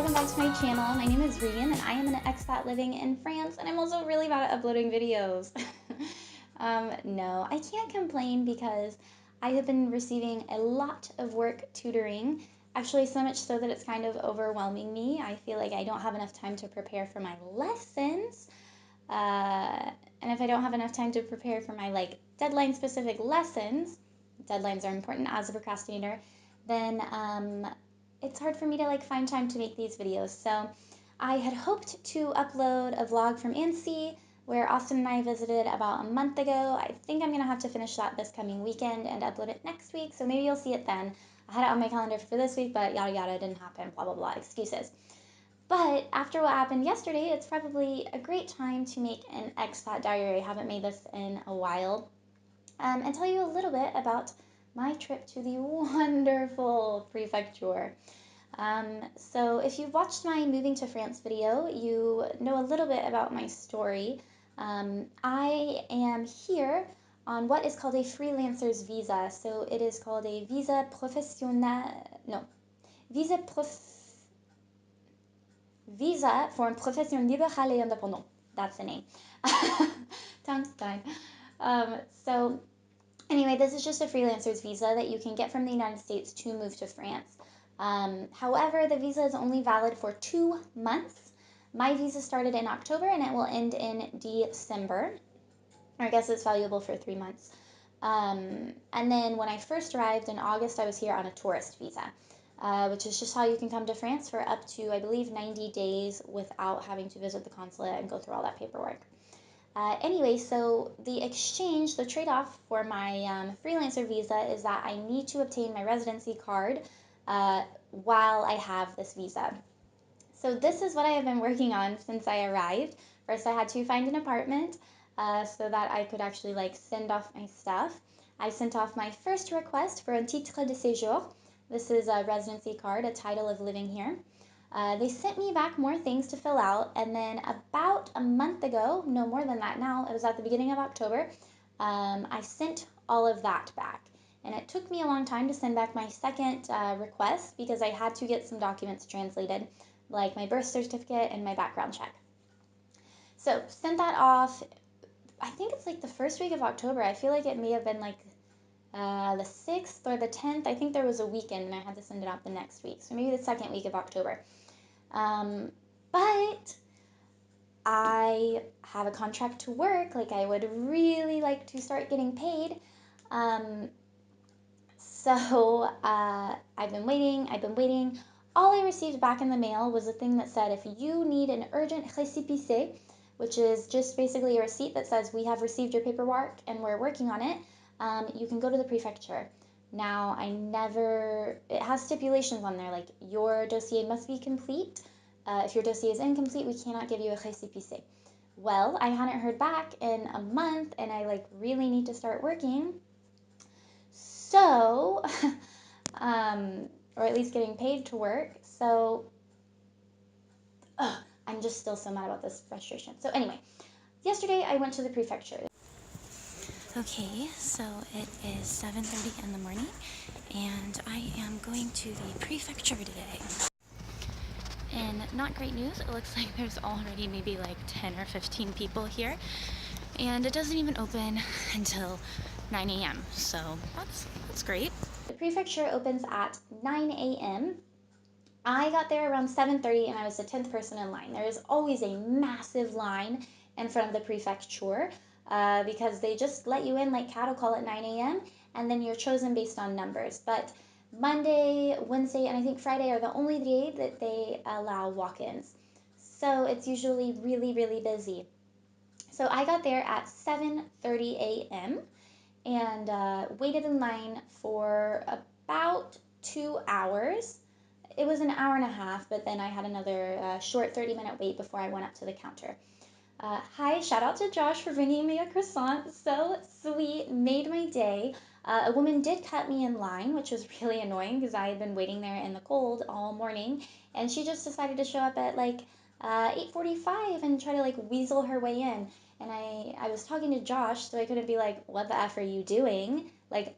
welcome back to my channel. My name is Regan and I am an expat living in France, and I'm also really bad at uploading videos. No, I can't complain because I have been receiving a lot of work tutoring, actually so much so that it's kind of overwhelming me. I feel like I don't have enough time to prepare for my lessons, and if I don't have enough time to prepare for my deadline specific lessons, deadlines are important as a procrastinator, then it's hard for me to find time to make these videos. So I had hoped to upload a vlog from Annecy where Austin and I visited about a month ago. I think I'm gonna have to finish that this coming weekend and upload it next week, so maybe you'll see it then. I had it on my calendar for this week, but yada yada, didn't happen, blah blah blah, excuses. But after what happened yesterday, it's probably a great time to make an expat diary. I haven't made this in a while, and tell you a little bit about my trip to the wonderful Prefecture. So if you've watched my moving to France video, you know a little bit about my story. I am here on what is called a freelancer's visa. So it is called a visa visa for une profession libérale et indépendante. That's the name. Tongue tied. So anyway, this is just a freelancer's visa that you can get from the United States to move to France. However, the visa is only valid for 2 months. My visa started in October and it will end in December. I guess it's valuable for 3 months. And then when I first arrived in August, I was here on a tourist visa, which is just how you can come to France for up to, I believe, 90 days without having to visit the consulate and go through all that paperwork. Anyway, so the exchange, the trade-off for my freelancer visa is that I need to obtain my residency card while I have this visa. So this is what I have been working on since I arrived. First, I had to find an apartment so that I could actually send off my stuff. I sent off my first request for un titre de séjour. This is a residency card, a title of living here. They sent me back more things to fill out, and then about a month ago, no more than that now, it was at the beginning of October, I sent all of that back. And it took me a long time to send back my second request because I had to get some documents translated, like my birth certificate and my background check. So sent that off, I think it's the first week of October. I feel like it may have been the 6th or the 10th. I think there was a weekend and I had to send it out the next week. So maybe the second week of October. But I have a contract to work. I would really like to start getting paid. So I've been waiting. All I received back in the mail was a thing that said, if you need an urgent récépissé, which is just basically a receipt that says we have received your paperwork and we're working on it, you can go to the prefecture. Now, it has stipulations on there, your dossier must be complete. If your dossier is incomplete, we cannot give you a récépissé. Well, I hadn't heard back in a month, and I really need to start working. So, or at least getting paid to work. So, I'm just still so mad about this frustration. So anyway, yesterday I went to the prefecture. Okay, so it is 7:30 in the morning, and I am going to the prefecture today. And not great news, it looks like there's already maybe 10 or 15 people here, and it doesn't even open until 9 a.m., so that's great. The prefecture opens at 9 a.m. I got there around 7:30 and I was the 10th person in line. There is always a massive line in front of the prefecture because they just let you in like cattle call at 9 a.m. and then you're chosen based on numbers. But Monday, Wednesday, and I think Friday are the only day that they allow walk-ins. So it's usually really, really busy. So I got there at 7:30 a.m. and waited in line for about 2 hours. It was an hour and a half, but then I had another short 30-minute wait before I went up to the counter. Hi, shout out to Josh for bringing me a croissant. So sweet, made my day. A woman did cut me in line, which was really annoying because I had been waiting there in the cold all morning, and she just decided to show up at 8:45 and try to weasel her way in. And I was talking to Josh, so I couldn't be like, what the F are you doing?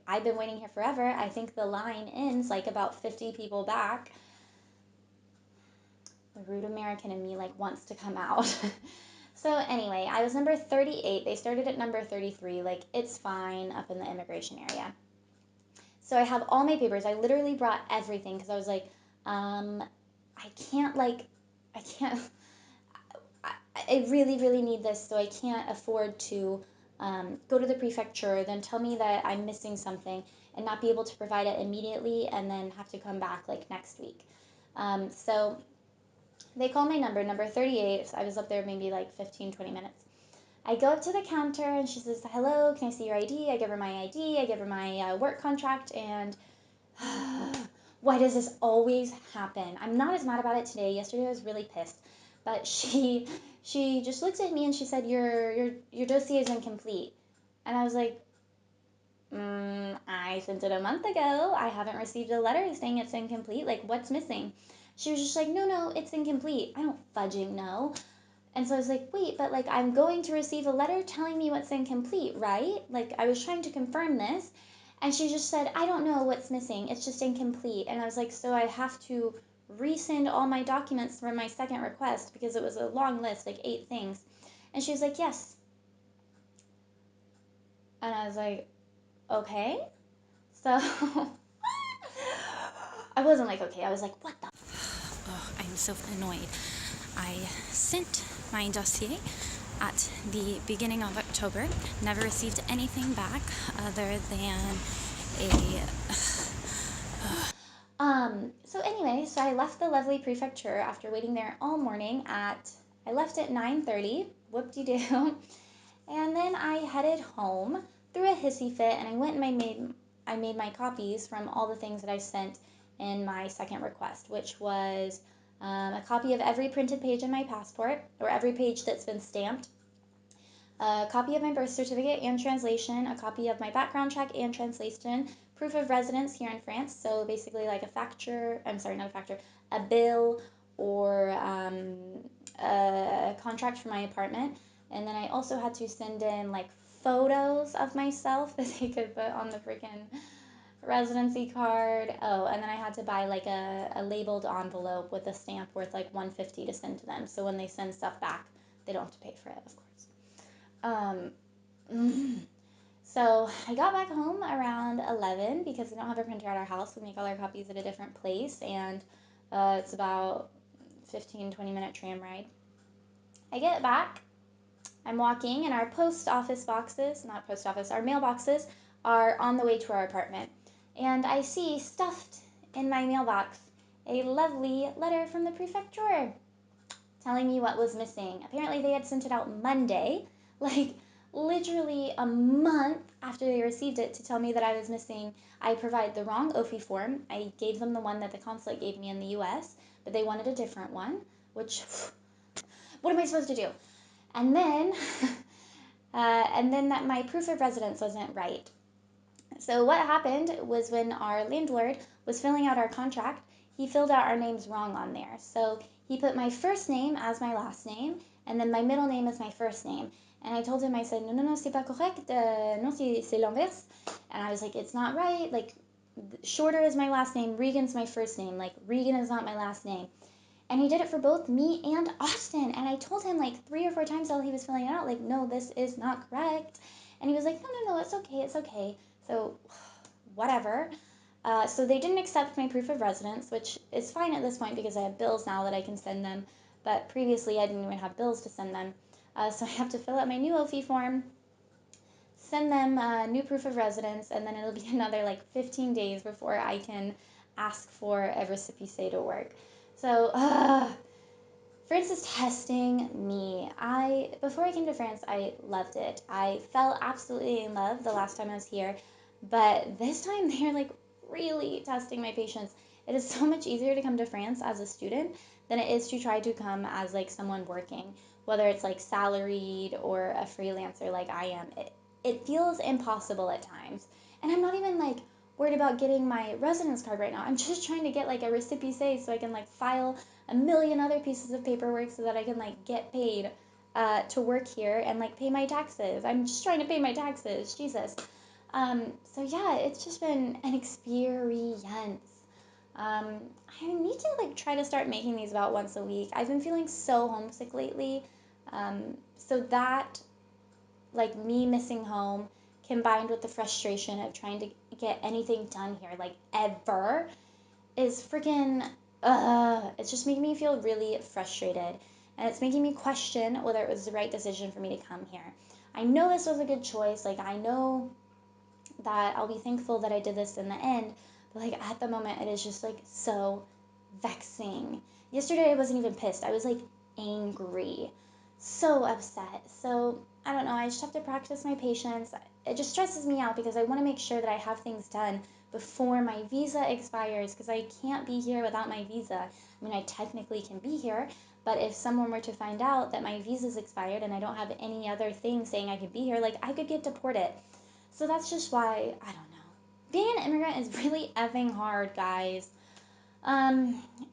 I've been waiting here forever. I think the line ends about 50 people back. The rude American in me like wants to come out. So anyway, I was number 38. They started at number 33. Like, it's fine up in the immigration area. So I have all my papers. I literally brought everything because I was like, I can't, I really, really need this, so I can't afford to go to the prefecture, then tell me that I'm missing something and not be able to provide it immediately and then have to come back like next week. So they call my number 38. So I was up there maybe like 15, 20 minutes. I go up to the counter and she says, hello, can I see your ID? I give her my ID, I give her my work contract, and why does this always happen? I'm not as mad about it today. Yesterday I was really pissed. But she just looked at me and she said, your dossier is incomplete. And I was like, I sent it a month ago. I haven't received a letter saying it's incomplete. Like, what's missing? She was just like, no, it's incomplete. I don't fudging know. And so I was like, wait, but like I'm going to receive a letter telling me what's incomplete, right? Like, I was trying to confirm this. And she just said, I don't know what's missing. It's just incomplete. And I was like, so I have to resend all my documents from my second request because it was a long list, like 8 things. And she was like, yes. And I was like, okay. So I wasn't like, okay. I was like, what the? Oh, I'm so annoyed. I sent my dossier at the beginning of October, never received anything back other than a... So anyway, so I left the lovely prefecture after waiting there all morning I left at 9:30, whoop-de-doo, and then I headed home, threw a hissy fit, and I went and I made my copies from all the things that I sent in my second request, which was a copy of every printed page in my passport, or every page that's been stamped, a copy of my birth certificate and translation, a copy of my background check and translation, proof of residence here in France, so basically like a bill or a contract for my apartment. And then I also had to send in like photos of myself that they could put on the freaking residency card. Oh, and then I had to buy like a labeled envelope with a stamp worth like $150 to send to them. So when they send stuff back, they don't have to pay for it, of course. So I got back home around 11 because we don't have a printer at our house. We make all our copies at a different place, and it's about 15-20 minute tram ride. I get back, I'm walking, and our our mailboxes are on the way to our apartment. And I see stuffed in my mailbox a lovely letter from the prefecture telling me what was missing. Apparently they had sent it out Monday, like literally a month after they received it, to tell me that I was missing. I provided the wrong OFI form. I gave them the one that the consulate gave me in the US, but they wanted a different one, which, what am I supposed to do? And then, that my proof of residence wasn't right. So what happened was when our landlord was filling out our contract, he filled out our names wrong on there. So he put my first name as my last name, and then my middle name as my first name. And I told him, I said, no, c'est pas correct, non, c'est l'inverse. And I was like, it's not right, like, Shorter is my last name, Regan's my first name, like, Regan is not my last name. And he did it for both me and Austin. And I told him like 3 or 4 times while he was filling it out, like, no, this is not correct. And he was like, no, it's okay. So, whatever. So they didn't accept my proof of residence, which is fine at this point because I have bills now that I can send them. But previously I didn't even have bills to send them. So I have to fill out my new OFI form, send them a new proof of residence, and then it'll be another like 15 days before I can ask for a récépissé to work. So, France is testing me. Before I came to France, I loved it. I fell absolutely in love the last time I was here, but this time they're like really testing my patience. It is so much easier to come to France as a student than it is to try to come as like someone working, whether it's like salaried or a freelancer like I am. It feels impossible at times. And I'm not even like worried about getting my residence card right now. I'm just trying to get like a récépissé so I can like file a million other pieces of paperwork so that I can like get paid to work here and like pay my taxes. I'm just trying to pay my taxes. Jesus. So yeah, it's just been an experience. I need to like try to start making these about once a week. I've been feeling so homesick lately. So that, like me missing home, combined with the frustration of trying to get anything done here, like ever, is freaking, it's just making me feel really frustrated. And it's making me question whether it was the right decision for me to come here. I know this was a good choice. Like, I know that I'll be thankful that I did this in the end. But, like, at the moment, it is just, like, so vexing. Yesterday, I wasn't even pissed. I was, like, angry. So upset. So, I don't know. I just have to practice my patience. It just stresses me out because I want to make sure that I have things done before my visa expires, because I can't be here without my visa. I mean, I technically can be here, but if someone were to find out that my visa's expired and I don't have any other thing saying I could be here, like, I could get deported. So that's just why, I don't know. Being an immigrant is really effing hard, guys.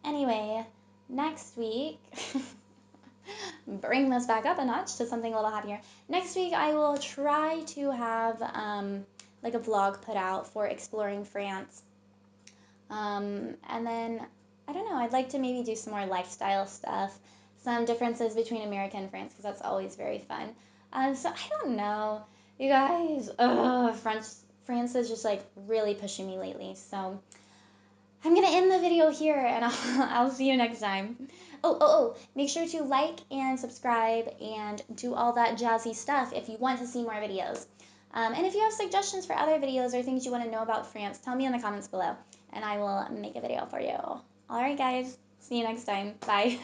Anyway, next week, bring this back up a notch to something a little happier. Next week, I will try to have like a vlog put out for exploring France. And then, I don't know, I'd like to maybe do some more lifestyle stuff, some differences between America and France, because that's always very fun. So I don't know, you guys, France is just like really pushing me lately. So I'm gonna end the video here, and I'll see you next time. Make sure to like and subscribe and do all that jazzy stuff if you want to see more videos. And if you have suggestions for other videos or things you want to know about France, tell me in the comments below, and I will make a video for you. Alright guys, see you next time. Bye.